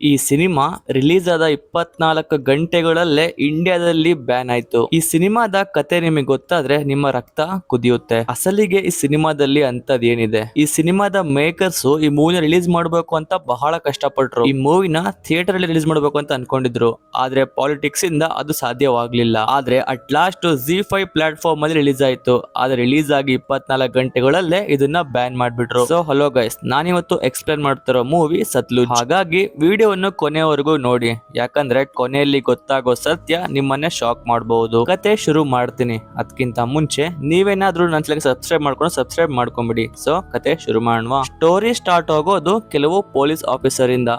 ಈ cinema release ಆದ 24 ಗಂಟೆಗಳಲ್ಲೇ ಇಂಡಿಯಾದಲ್ಲಿ ಬ್ಯಾನ್ ಆಯ್ತು. ಈ ಸಿನಿಮಾದ ಕತೆ ನಿಮಗೆ ಗೊತ್ತಾದ್ರೆ ನಿಮ್ಮ ರಕ್ತ ಕುದಿಯುತ್ತೆ. ಅಸಲಿಗೆ ಈ ಸಿನಿಮಾದಲ್ಲಿ ಅಂತದ್ ಏನಿದೆ? ಈ ಸಿನಿಮಾದ ಮೇಕರ್ಸ್ ಈ ಮೂವಿನ ರಿಲೀಸ್ ಮಾಡಬೇಕು ಅಂತ ಬಹಳ ಕಷ್ಟಪಟ್ರು. ಈ ಮೂವಿನ ಥಿಯೇಟರ್ ಅಲ್ಲಿ ರಿಲೀಸ್ ಮಾಡಬೇಕು ಅಂತ ಅನ್ಕೊಂಡಿದ್ರು. ಆದ್ರೆ ಪಾಲಿಟಿಕ್ಸ್ ಇಂದ ಅದು ಸಾಧ್ಯವಾಗ್ಲಿಲ್ಲ. ಆದ್ರೆ ಅಟ್ ಲಾಸ್ಟ್ ZEE5 ಪ್ಲಾಟ್ಫಾರ್ಮ್ ಅಲ್ಲಿ ರಿಲೀಸ್ ಆಯ್ತು. ಆದ್ರೆ ರಿಲೀಸ್ ಆಗಿ 24 ಗಂಟೆಗಳಲ್ಲೇ ಇದನ್ನ ಬ್ಯಾನ್ ಮಾಡ್ಬಿಟ್ರು. ಸೊ ಹಲೋ ಗೈಸ್, ನಾನಿವತ್ತು ಎಕ್ಸ್ಪ್ಲೇನ್ ಮಾಡ್ತಿರೋ ಮೂವಿ ಸತ್ಲುಜ್. ಹಾಗಾಗಿ ವಿಡಿಯೋವನ್ನು ಕೊನೆವರೆಗೂ ನೋಡಿ, ಯಾಕಂದ್ರೆ ಕೊನೆಯಲ್ಲಿ ಗೊತ್ತಾಗೋ ಸತ್ಯ ನಿಮ್ಮನ್ನೇ ಶಾಕ್ ಮಾಡಬಹುದು. ಕತೆ ಶುರು ಮಾಡ್ತೀನಿ. ಅದಕ್ಕಿಂತ ಮುಂಚೆ ನೀವೇನಾದ್ರೂ ನನ್ನ ಚಾನೆಲ್ಗೆ ಸಬ್ಸ್ಕ್ರೈಬ್ ಮಾಡ್ಕೊಂಬಿಡಿ. ಸೊ ಕತೆ ಶುರು ಮಾಡುವ. ಸ್ಟೋರಿ ಸ್ಟಾರ್ಟ್ ಆಗೋದು ಕೆಲವು ಪೊಲೀಸ್ ಆಫೀಸರ್ ಇಂದ.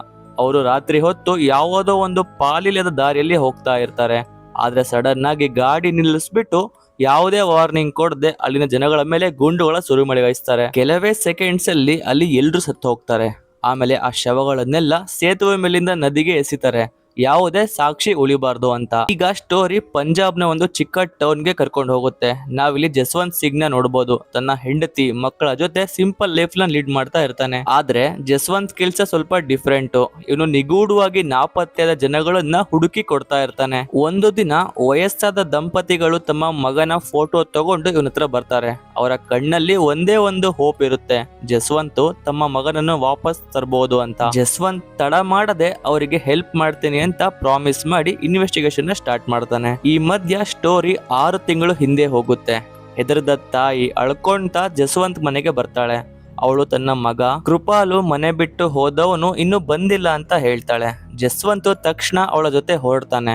ಅವರು ರಾತ್ರಿ ಹೊತ್ತು ಯಾವುದೋ ಒಂದು ಪಾಲಿಲ್ಲದ ದಾರಿಯಲ್ಲಿ ಹೋಗ್ತಾ ಇರ್ತಾರೆ. ಆದ್ರೆ ಸಡನ್ ಆಗಿ ಗಾಡಿ ನಿಲ್ಲಿಸ್ಬಿಟ್ಟು ಯಾವುದೇ ವಾರ್ನಿಂಗ್ ಕೊಡದೆ ಅಲ್ಲಿನ ಜನಗಳ ಮೇಲೆ ಗುಂಡುಗಳ ಸುರಿಮಳೆಗೈಸ್ತಾರೆ. ಕೆಲವೇ ಸೆಕೆಂಡ್ಸ್ ಅಲ್ಲಿ ಅಲ್ಲಿ ಎಲ್ರು ಸತ್ತು ಹೋಗ್ತಾರೆ. ಆಮೇಲೆ ಆ ಶವಗಳನ್ನೆಲ್ಲ ಸೇತುವೆ ಮೇಲಿಂದ ನದಿಗೆ ಎಸಿತಾರೆ, ಯಾವುದೇ ಸಾಕ್ಷಿ ಉಳಿಬಾರ್ದು ಅಂತ. ಈಗ ಸ್ಟೋರಿ ಪಂಜಾಬ್ ನ ಒಂದು ಚಿಕ್ಕ ಟೌನ್ ಗೆ ಕರ್ಕೊಂಡು ಹೋಗುತ್ತೆ. ನಾವಿಲ್ಲಿ ಜಸ್ವಂತ್ ಸಿಂಗ್ ನ ನೋಡಬಹುದು. ತನ್ನ ಹೆಂಡತಿ ಮಕ್ಕಳ ಜೊತೆ ಸಿಂಪಲ್ ಲೈಫ್ ನ ಲೀಡ್ ಮಾಡ್ತಾ ಇರ್ತಾನೆ. ಆದ್ರೆ ಜಸ್ವಂತ್ ಕೆಲ್ಸ ಸ್ವಲ್ಪ ಡಿಫ್ರೆಂಟ್. ಇವನು ನಿಗೂಢವಾಗಿ ನಾಪತ್ತೆಯಾದ ಜನಗಳನ್ನ ಹುಡುಕಿ ಕೊಡ್ತಾ ಇರ್ತಾನೆ. ಒಂದು ದಿನ ವಯಸ್ಸಾದ ದಂಪತಿಗಳು ತಮ್ಮ ಮಗನ ಫೋಟೋ ತಗೊಂಡು ಇವನ ಹತ್ರ ಬರ್ತಾರೆ. ಅವರ ಕಣ್ಣಲ್ಲಿ ಒಂದೇ ಒಂದು ಹೋಪ್ ಇರುತ್ತೆ, ಜಸ್ವಂತ್ ತಮ್ಮ ಮಗನನ್ನು ವಾಪಸ್ ತರಬಹುದು ಅಂತ. ಜಸ್ವಂತ್ ತಡ ಮಾಡದೆ ಅವರಿಗೆ ಹೆಲ್ಪ್ ಮಾಡ್ತೀನಿ ಅಂತ ಪ್ರಾಮಿಸ್ ಮಾಡಿ ಇನ್ವೆಸ್ಟಿಗೇಷನ್ ಸ್ಟಾರ್ಟ್ ಮಾಡ್ತಾನೆ. ಈ ಮಧ್ಯ ಸ್ಟೋರಿ 6 ತಿಂಗಳು ಹಿಂದೆ ಹೋಗುತ್ತೆ. ಹೆದರದ ತಾಯಿ ಅಳ್ಕೊಂತ ಜಸ್ವಂತ್ ಮನೆಗೆ ಬರ್ತಾಳೆ. ಅವಳು ತನ್ನ ಮಗ ಕೃಪಾಲು ಮನೆ ಬಿಟ್ಟು ಹೋದವನು ಇನ್ನೂ ಬಂದಿಲ್ಲ ಅಂತ ಹೇಳ್ತಾಳೆ. ಜಸ್ವಂತ್ ತಕ್ಷಣ ಅವಳ ಜೊತೆ ಹೊರಡ್ತಾನೆ.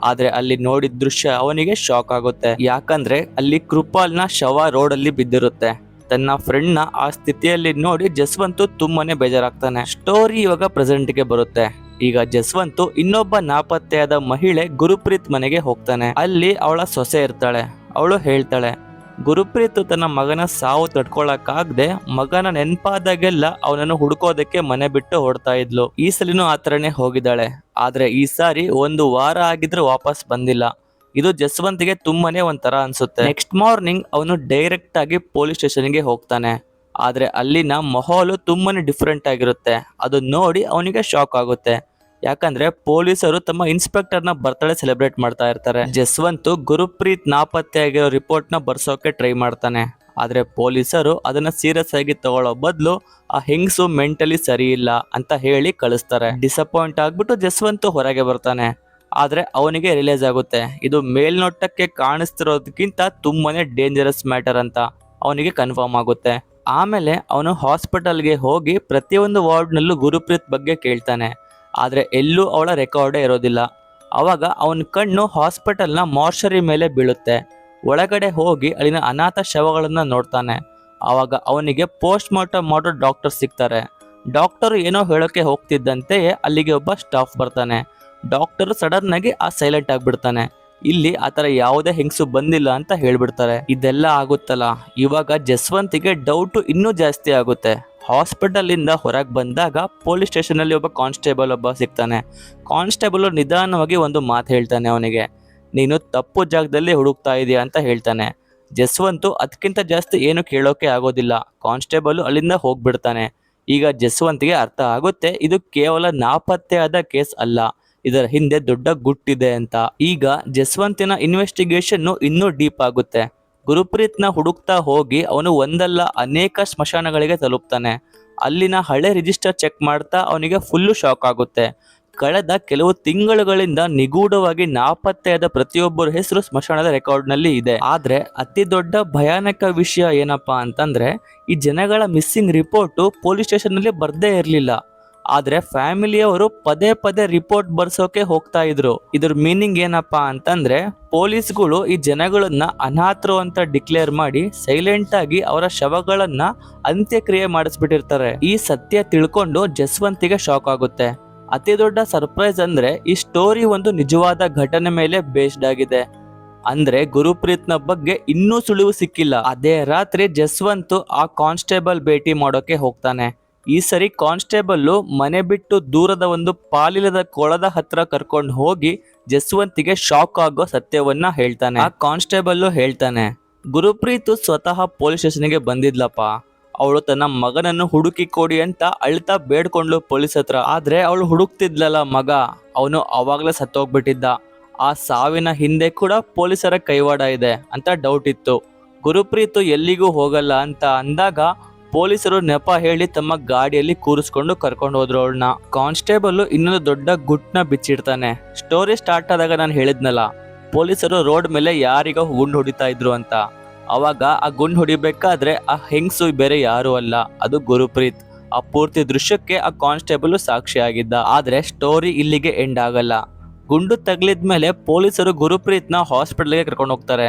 ಆದ್ರೆ ಅಲ್ಲಿ ನೋಡಿದ ದೃಶ್ಯ ಅವನಿಗೆ ಶಾಕ್ ಆಗುತ್ತೆ. ಯಾಕಂದ್ರೆ ಅಲ್ಲಿ ಕೃಪಾಲ್ನ ಶವ ರೋಡ್ ಅಲ್ಲಿ ಬಿದ್ದಿರುತ್ತೆ. ತನ್ನ ಫ್ರೆಂಡ್ ನ ಆ ಸ್ಥಿತಿಯಲ್ಲಿ ನೋಡಿ ಜಸ್ವಂತ್ ತುಂಬಾನೇ ಬೇಜಾರಾಗ್ತಾನೆ. ಸ್ಟೋರಿ ಇವಾಗ ಪ್ರೆಸೆಂಟ್ ಗೆ ಬರುತ್ತೆ. ಈಗ ಜಸ್ವಂತ್ ಇನ್ನೊಬ್ಬ ನಾಪತ್ತೆಯಾದ ಮಹಿಳೆ ಗುರುಪ್ರೀತ್ ಮನೆಗೆ ಹೋಗ್ತಾನೆ. ಅಲ್ಲಿ ಅವಳ ಸೊಸೆ ಇರ್ತಾಳೆ. ಅವಳು ಹೇಳ್ತಾಳೆ, ಗುರುಪ್ರೀತ್ ತನ್ನ ಮಗನ ಸಾವು ತಡ್ಕೊಳಕ್ಕಾಗದೆ ಮಗನ ನೆನಪಾದಾಗೆಲ್ಲ ಅವನನ್ನು ಹುಡುಕೋದಕ್ಕೆ ಮನೆ ಬಿಟ್ಟು ಹೊಡ್ತಾ ಇದ್ಲು. ಈ ಸಲಿನೂ ಆತರನೇ ಹೋಗಿದ್ದಾಳೆ. ಆದ್ರೆ ಈ ಸಾರಿ 1 ವಾರ ಆಗಿದ್ರೆ ವಾಪಸ್ ಬಂದಿಲ್ಲ. ಇದು ಜಸ್ವಂತ್ಗೆ ತುಂಬಾನೇ ಒಂಥರ ಅನ್ಸುತ್ತೆ. ನೆಕ್ಸ್ಟ್ ಮಾರ್ನಿಂಗ್ ಅವನು ಡೈರೆಕ್ಟ್ ಆಗಿ ಪೊಲೀಸ್ ಸ್ಟೇಷನ್ಗೆ ಹೋಗ್ತಾನೆ. ಆದ್ರೆ ಅಲ್ಲಿನ ಮಾಹೋಲು ತುಂಬಾನೇ ಡಿಫ್ರೆಂಟ್ ಆಗಿರುತ್ತೆ. ಅದು ನೋಡಿ ಅವನಿಗೆ ಶಾಕ್ ಆಗುತ್ತೆ. ಯಾಕಂದ್ರೆ ಪೊಲೀಸರು ತಮ್ಮ ಇನ್ಸ್ಪೆಕ್ಟರ್ ನ ಬರ್ತ್ಡೇ ಸೆಲೆಬ್ರೇಟ್ ಮಾಡ್ತಾ ಇರ್ತಾರೆ. ಜಸ್ವಂತ್ ಗುರುಪ್ರೀತ್ ನಾಪತ್ತೆ ಆಗಿರೋ ರಿಪೋರ್ಟ್ ನ ಬರ್ಸೋಕೆ ಟ್ರೈ ಮಾಡ್ತಾನೆ. ಆದ್ರೆ ಪೊಲೀಸರು ಅದನ್ನ ಸೀರಿಯಸ್ ಆಗಿ ತಗೊಳ್ಳೋ ಬದಲು ಆ ಹೆಂಗ್ಸು ಮೆಂಟಲಿ ಸರಿ ಇಲ್ಲ ಅಂತ ಹೇಳಿ ಕಳಿಸ್ತಾರೆ. ಡಿಸಪಾಯಿಂಟ್ ಆಗ್ಬಿಟ್ಟು ಜಸ್ವಂತ್ ಹೊರಗೆ ಬರ್ತಾನೆ. ಆದ್ರೆ ಅವನಿಗೆ ರಿಲೈಸ್ ಆಗುತ್ತೆ, ಇದು ಮೇಲ್ನೋಟಕ್ಕೆ ಕಾಣಿಸ್ತಿರೋದಕ್ಕಿಂತ ತುಂಬಾನೇ ಡೇಂಜರಸ್ ಮ್ಯಾಟರ್ ಅಂತ ಅವನಿಗೆ ಕನ್ಫರ್ಮ್ ಆಗುತ್ತೆ. ಆಮೇಲೆ ಅವನು ಹಾಸ್ಪಿಟಲ್ಗೆ ಹೋಗಿ ಪ್ರತಿಯೊಂದು ವಾರ್ಡ್ ನಲ್ಲೂ ಗುರುಪ್ರೀತ್ ಬಗ್ಗೆ ಕೇಳ್ತಾನೆ. ಆದ್ರೆ ಎಲ್ಲೂ ಅವಳ ರೆಕಾರ್ಡೇ ಇರೋದಿಲ್ಲ. ಅವಾಗ ಅವನ ಕಣ್ಣು ಹಾಸ್ಪಿಟಲ್ ನ ಮಾರ್ಷರಿ ಮೇಲೆ ಬೀಳುತ್ತೆ. ಒಳಗಡೆ ಹೋಗಿ ಅಲ್ಲಿನ ಅನಾಥ ಶವಗಳನ್ನ ನೋಡ್ತಾನೆ. ಅವಾಗ ಅವನಿಗೆ ಪೋಸ್ಟ್ ಮಾರ್ಟಮ್ ಮಾಡೋ ಡಾಕ್ಟರ್ ಸಿಗ್ತಾರೆ. ಡಾಕ್ಟರ್ ಏನೋ ಹೇಳೋಕೆ ಹೋಗ್ತಿದ್ದಂತೆಯೇ ಅಲ್ಲಿಗೆ ಒಬ್ಬ ಸ್ಟಾಫ್ ಬರ್ತಾನೆ. ಡಾಕ್ಟರ್ ಸಡನ್ ಆಗಿ ಸೈಲೆಂಟ್ ಆಗ್ಬಿಡ್ತಾನೆ. ಇಲ್ಲಿ ಆತರ ಯಾವುದೇ ಹೆಂಗಸು ಬಂದಿಲ್ಲ ಅಂತ ಹೇಳ್ಬಿಡ್ತಾರೆ. ಇದೆಲ್ಲ ಆಗುತ್ತಲ್ಲ, ಇವಾಗ ಜಸ್ವಂತಿಗೆ ಡೌಟ್ ಇನ್ನೂ ಜಾಸ್ತಿ ಆಗುತ್ತೆ. ಹಾಸ್ಪಿಟಲ್ ಇಂದ ಹೊರಗೆ ಬಂದಾಗ ಪೊಲೀಸ್ ಸ್ಟೇಷನ್ ಅಲ್ಲಿ ಒಬ್ಬ ಕಾನ್ಸ್ಟೇಬಲ್ ಸಿಗ್ತಾನೆ. ಕಾನ್ಸ್ಟೇಬಲ್ ನಿಧಾನವಾಗಿ ಒಂದು ಮಾತು ಹೇಳ್ತಾನೆ ಅವನಿಗೆ, ನೀನು ತಪ್ಪು ಜಾಗದಲ್ಲಿ ಹುಡುಕ್ತಾ ಇದೀಯ ಅಂತ ಹೇಳ್ತಾನೆ. ಜಸ್ವಂತ್ ಅದಕ್ಕಿಂತ ಜಾಸ್ತಿ ಏನು ಕೇಳೋಕೆ ಆಗೋದಿಲ್ಲ. ಕಾನ್ಸ್ಟೇಬಲ್ ಅಲ್ಲಿಂದ ಹೋಗ್ಬಿಡ್ತಾನೆ. ಈಗ ಜಸ್ವಂತ್ಗೆ ಅರ್ಥ ಆಗುತ್ತೆ, ಇದು ಕೇವಲ ನಾಪತ್ತೆಯಾದ ಕೇಸ್ ಅಲ್ಲ, ಇದರ ಹಿಂದೆ ದೊಡ್ಡ ಗುಟ್ಟಿದೆ ಅಂತ. ಈಗ ಜಸ್ವಂತಿನ ಇನ್ವೆಸ್ಟಿಗೇಷನ್ ಇನ್ನೂ ಡೀಪ್ ಆಗುತ್ತೆ. ಗುರುಪ್ರೀತ್ ನ ಹುಡುಕ್ತಾ ಹೋಗಿ ಅವನು ಒಂದಲ್ಲ ಅನೇಕ ಸ್ಮಶಾನಗಳಿಗೆ ತಲುಪ್ತಾನೆ. ಅಲ್ಲಿನ ಹಳೆ ರಿಜಿಸ್ಟರ್ ಚೆಕ್ ಮಾಡ್ತಾ ಅವನಿಗೆ ಫುಲ್ಲು ಶಾಕ್ ಆಗುತ್ತೆ. ಕಳೆದ ಕೆಲವು ತಿಂಗಳುಗಳಿಂದ ನಿಗೂಢವಾಗಿ ನಾಪತ್ತೆಯಾದ ಪ್ರತಿಯೊಬ್ಬರ ಹೆಸರು ಸ್ಮಶಾನದ ರೆಕಾರ್ಡ್ ನಲ್ಲಿ ಇದೆ. ಆದ್ರೆ ಅತಿ ದೊಡ್ಡ ಭಯಾನಕ ವಿಷಯ ಏನಪ್ಪಾ ಅಂತಂದ್ರೆ, ಈ ಜನಗಳ ಮಿಸ್ಸಿಂಗ್ ರಿಪೋರ್ಟ್ ಪೊಲೀಸ್ ಸ್ಟೇಷನ್ ನಲ್ಲಿ ಬರ್ದೇ ಇರ್ಲಿಲ್ಲ. ಆದ್ರೆ ಫ್ಯಾಮಿಲಿಯವರು ಪದೇ ಪದೇ ರಿಪೋರ್ಟ್ ಬರ್ಸೋಕೆ ಹೋಗ್ತಾ ಇದ್ರು. ಇದ್ರ ಮೀನಿಂಗ್ ಏನಪ್ಪಾ ಅಂತಂದ್ರೆ, ಪೊಲೀಸ್ಗಳು ಈ ಜನಗಳನ್ನ ಅನಾಥರು ಅಂತ ಡಿಕ್ಲೇರ್ ಮಾಡಿ ಸೈಲೆಂಟ್ ಆಗಿ ಅವರ ಶವಗಳನ್ನ ಅಂತ್ಯಕ್ರಿಯೆ ಮಾಡಿಸ್ಬಿಟ್ಟಿರ್ತಾರೆ. ಈ ಸತ್ಯ ತಿಳ್ಕೊಂಡು ಜಸ್ವಂತಿಗೆ ಶಾಕ್ ಆಗುತ್ತೆ. ಅತಿ ದೊಡ್ಡ ಸರ್ಪ್ರೈಸ್ ಅಂದ್ರೆ ಈ ಸ್ಟೋರಿ ಒಂದು ನಿಜವಾದ ಘಟನೆ ಮೇಲೆ ಬೇಸ್ಡ್ ಆಗಿದೆ. ಅಂದ್ರೆ ಗುರುಪ್ರೀತ್ ನ ಬಗ್ಗೆ ಇನ್ನೂ ಸುಳಿವು ಸಿಕ್ಕಿಲ್ಲ. ಅದೇ ರಾತ್ರಿ ಜಸ್ವಂತ್ ಆ ಕಾನ್ಸ್ಟೇಬಲ್ ಭೇಟಿ ಮಾಡೋಕೆ ಹೋಗ್ತಾನೆ. ಈ ಸರಿ ಕಾನ್ಸ್ಟೇಬಲ್ ಮನೆ ಬಿಟ್ಟು ದೂರದ ಒಂದು ಪಾಲಿಲ್ಲದ ಕೊಳದ ಹತ್ರ ಕರ್ಕೊಂಡು ಹೋಗಿ ಜಸ್ವಂತಿಗೆ ಶಾಕ್ ಆಗೋ ಸತ್ಯವನ್ನ ಹೇಳ್ತಾನೆ. ಆ ಕಾನ್ಸ್ಟೇಬಲ್ ಹೇಳ್ತಾನೆ, ಗುರುಪ್ರೀತ್ ಸ್ವತಃ ಪೊಲೀಸ್ ಸ್ಟೇಷನ್ಗೆ ಬಂದಿದ್ಲಪ್ಪ. ಅವಳು ತನ್ನ ಮಗನನ್ನು ಹುಡುಕಿ ಕೊಡಿ ಅಂತ ಅಳ್ತಾ ಬೇಡ್ಕೊಂಡ್ಲು ಪೊಲೀಸ್ ಹತ್ರ. ಆದ್ರೆ ಅವಳು ಹುಡುಕ್ತಿದ್ಲಲ್ಲ ಮಗ, ಅವನು ಅವಾಗ್ಲೇ ಸತ್ತೋಗ್ಬಿಟ್ಟಿದ್ದ. ಆ ಸಾವಿನ ಹಿಂದೆ ಕೂಡ ಪೊಲೀಸರ ಕೈವಾಡ ಇದೆ ಅಂತ ಡೌಟ್ ಇತ್ತು. ಗುರುಪ್ರೀತ್ ಎಲ್ಲಿಗೂ ಹೋಗಲ್ಲ ಅಂತ ಅಂದಾಗ ಪೊಲೀಸರು ನೆಪ ಹೇಳಿ ತಮ್ಮ ಗಾಡಿಯಲ್ಲಿ ಕೂರಿಸ್ಕೊಂಡು ಕರ್ಕೊಂಡು ಹೋದ್ರು ಅವಳನ್ನ. ಕಾನ್ಸ್ಟೇಬಲ್ ಇನ್ನೊಂದು ದೊಡ್ಡ ಗುಟ್ನ ಬಿಚ್ಚಿಡ್ತಾನೆ. ಸ್ಟೋರಿ ಸ್ಟಾರ್ಟ್ ಆದಾಗ ನಾನು ಹೇಳಿದ್ನಲ್ಲ, ಪೊಲೀಸರು ರೋಡ್ ಮೇಲೆ ಯಾರಿಗೋ ಗುಂಡು ಹೊಡಿತಾ ಇದ್ರು ಅಂತ. ಅವಾಗ ಆ ಗುಂಡು ಹೊಡಿಬೇಕಾದ್ರೆ ಆ ಹೆಂಗ್ಸು ಬೇರೆ ಯಾರು ಅಲ್ಲ, ಅದು ಗುರುಪ್ರೀತ್. ಆ ಪೂರ್ತಿ ದೃಶ್ಯಕ್ಕೆ ಆ ಕಾನ್ಸ್ಟೇಬಲ್ ಸಾಕ್ಷಿಯಾಗಿದ್ದ. ಆದ್ರೆ ಸ್ಟೋರಿ ಇಲ್ಲಿಗೆ ಎಂಡ್ ಆಗಲ್ಲ. ಗುಂಡು ತಗ್ಲಿದ್ಮೇಲೆ ಪೊಲೀಸರು ಗುರುಪ್ರೀತ್ನ ಹಾಸ್ಪಿಟಲ್ಗೆ ಕರ್ಕೊಂಡು ಹೋಗ್ತಾರೆ.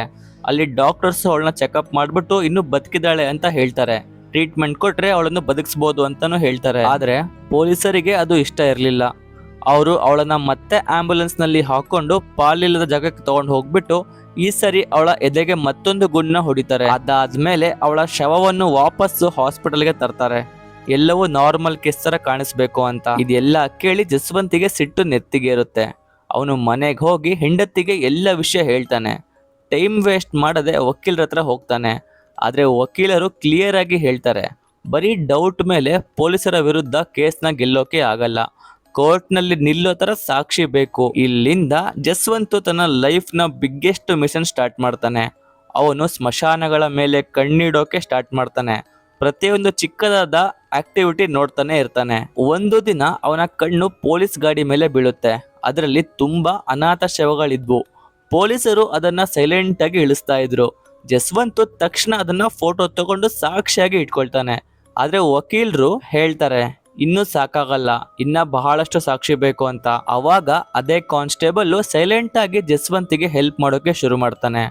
ಅಲ್ಲಿ ಡಾಕ್ಟರ್ಸ್ ಅವಳನ್ನ ಚೆಕಪ್ ಮಾಡ್ಬಿಟ್ಟು ಇನ್ನು ಬದುಕಿದಾಳೆ ಅಂತ ಹೇಳ್ತಾರೆ. ಟ್ರೀಟ್ಮೆಂಟ್ ಕೊಟ್ರೆ ಅವಳನ್ನು ಬದುಕಿಸ್ಬೋದು ಅಂತಾನು ಹೇಳ್ತಾರೆ. ಆದ್ರೆ ಪೊಲೀಸರಿಗೆ ಅದು ಇಷ್ಟ ಇರಲಿಲ್ಲ. ಅವರು ಅವಳನ್ನ ಮತ್ತೆ ಆಂಬ್ಯುಲೆನ್ಸ್ ನಲ್ಲಿ ಹಾಕೊಂಡು ಪಾಲಿಲ್ಲದ ಜಾಗಕ್ಕೆ ತಗೊಂಡು ಹೋಗ್ಬಿಟ್ಟು ಈ ಸರಿ ಅವಳ ಎದೆಗೆ ಮತ್ತೊಂದು ಗುಂಡನ್ನ ಹೊಡಿತಾರೆ. ಅದಾದ್ಮೇಲೆ ಅವಳ ಶವವನ್ನು ವಾಪಸ್ಸು ಹಾಸ್ಪಿಟಲ್ಗೆ ತರ್ತಾರೆ. ಎಲ್ಲವೂ ನಾರ್ಮಲ್ ಕೇಸ್ ತರ ಕಾಣಿಸ್ಬೇಕು ಅಂತ. ಇದೆಲ್ಲ ಕೇಳಿ ಜಸ್ವಂತಿಗೆ ಸಿಟ್ಟು ನೆತ್ತಿಗೇರುತ್ತೆ. ಅವನು ಮನೆಗೆ ಹೋಗಿ ಹೆಂಡತಿಗೆ ಎಲ್ಲ ವಿಷಯ ಹೇಳ್ತಾನೆ. ಟೈಮ್ ವೇಸ್ಟ್ ಮಾಡದೆ ವಕೀಲರ ಹತ್ರ ಹೋಗ್ತಾನೆ. ಆದ್ರೆ ವಕೀಲರು ಕ್ಲಿಯರ್ ಆಗಿ ಹೇಳ್ತಾರೆ, ಬರೀ ಡೌಟ್ ಮೇಲೆ ಪೊಲೀಸರ ವಿರುದ್ಧ ಕೇಸ್ನ ಗೆಲ್ಲೋಕೆ ಆಗಲ್ಲ, ಕೋರ್ಟ್ನಲ್ಲಿ ನಿಲ್ಲೋ ತರ ಸಾಕ್ಷಿ ಬೇಕು. ಇಲ್ಲಿಂದ ಜಸ್ವಂತ್ ತನ್ನ ಲೈಫ್ನ ಬಿಗ್ಗೆಸ್ಟ್ ಮಿಷನ್ ಸ್ಟಾರ್ಟ್ ಮಾಡ್ತಾನೆ. ಅವನು ಸ್ಮಶಾನಗಳ ಮೇಲೆ ಕಣ್ಣಿಡೋಕೆ ಸ್ಟಾರ್ಟ್ ಮಾಡ್ತಾನೆ. ಪ್ರತಿಯೊಂದು ಚಿಕ್ಕದಾದ ಆಕ್ಟಿವಿಟಿ ನೋಡ್ತಾನೆ ಇರ್ತಾನೆ. ಒಂದು ದಿನ ಅವನ ಕಣ್ಣು ಪೊಲೀಸ್ ಗಾಡಿ ಮೇಲೆ ಬೀಳುತ್ತೆ. ಅದರಲ್ಲಿ ತುಂಬಾ ಅನಾಥ ಶವಗಳಿದ್ವು. ಪೊಲೀಸರು ಅದನ್ನ ಸೈಲೆಂಟ್ ಆಗಿ ಇಳಿಸ್ತಾ ಇದ್ರು. ಜಸ್ವಂತ್ ತಕ್ಷಣ ಅದನ್ನ ಫೋಟೋ ತಗೊಂಡು ಸಾಕ್ಷಿಯಾಗಿ ಇಟ್ಕೊಳ್ತಾನೆ. ಆದ್ರೆ ವಕೀಲರು ಹೇಳ್ತಾರೆ, ಇನ್ನೂ ಸಾಕಾಗಲ್ಲ, ಇನ್ನ ಬಹಳಷ್ಟು ಸಾಕ್ಷಿ ಬೇಕು ಅಂತ. ಅವಾಗ ಅದೇ ಕಾನ್ಸ್ಟೇಬಲ್ ಸೈಲೆಂಟ್ ಆಗಿ ಜಸ್ವಂತಿಗೆ ಹೆಲ್ಪ್ ಮಾಡೋಕೆ ಶುರು ಮಾಡ್ತಾನೆ.